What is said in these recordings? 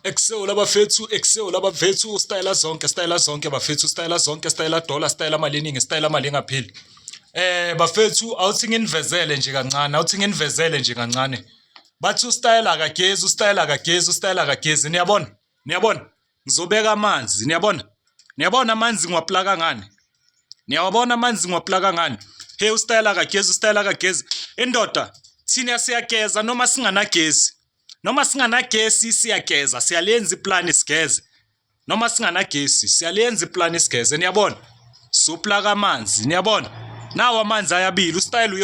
Exeola bafethu, style zonke bafethu, style dollar, style mali eningi, style mali engapheli. Bafethu awuthi nginivezele nje kancane. Bathi ustayle akagezi. Niyabona? Ngizobeka amanzi, niyabona amanzi ngiwaplaka ngani? Niyawabona amanzi ngiwaplaka ngani? Hey, ustayle akagezi. Indoda thina siyageza noma singanagezi. Noma singanagesi siyageza, siyalenza iplani sigeze. Noma singanagesi siyalenza iplani sigeze, niyabona? Suplaka amanzi, niyabona? Nawo amanzi ayabili, ustayle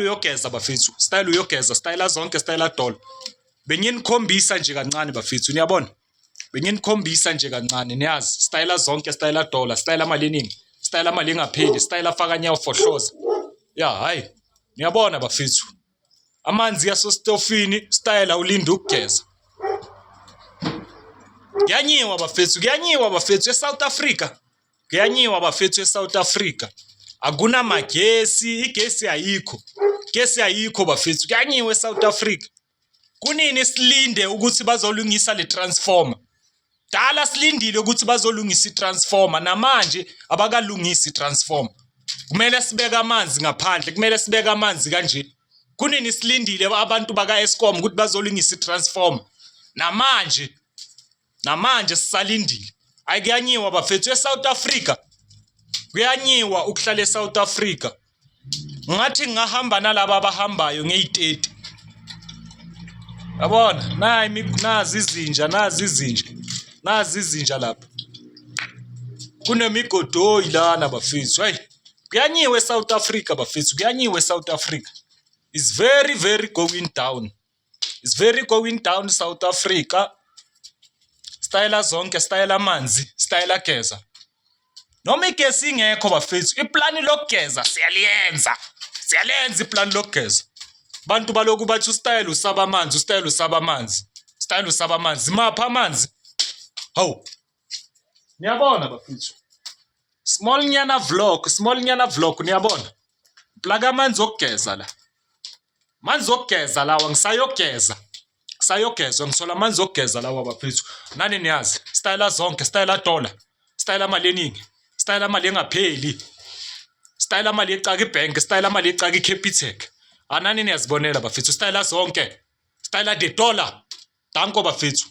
uyogeza bafethu. Style zonke, style doll. Benginikhombisa nje kancane bafethu, niyabona? Benginikhombisa nje kancane, niyazi. Style zonke, style dollar, style mali eningi, style mali engapheli, style afaka nyawo fohloza. Hayi. Niyabona bafethu? Amanzi yasostofini, style awulinda ukugeza. Kuyanyiwa bafethu eSouth Africa. eSouth Africa. Akuna magesi, igesi ayikho bafethu. Kuyanyiwa eSouth Africa. Kunini silinde ukuthi bazolungisa le transformer? Dala silindile ukuthi bazolungisa itransformer, namanje abakalungisi itransformer. Kumele sibeke amanzi ngaphandle, kumele sibeke amanzi kanje. Kunini silindile abantu baka Eskom ukuthi bazolungisa itransformer? Namanje sisalindile. Kuyanyiwa bafethu eSouth Africa. Kuyanyiwa ukuhlala eSouth Africa. Ngathi ngahamba nalabo abahambayo nge-30. Yabona, nazi izinja lapha. Kunemigodoyi lana bafethu. Hey, kuyanyiwa eSouth Africa bafethu, kuyanyiwa eSouth Africa. It's very, very going down. It's very going down South Africa. Style zonke, style amanzi, style geza. Noma igesi ingekho bafethu, iplani lokugeza siyaliyenza iplani lokugeza. Bantu baloku bathi ustayle usaba amanzi. Mapha amanzi? Hawu. Niyabona bafethu? Small nyana vlog, niyabona? Plaka amanzi okugeza la. Manzi okugeza lawa ngisayogeza, ngithola amanzi okugeza lawa bafethu. Nani niyazi, style zonke, style dollar, style mali eningi, style mali engapheli, style mali ecaka ibank, style mali ecaka iCapitec. Anani niyazibonela bafethu, style zonke, style de dollar. Danko bafethu.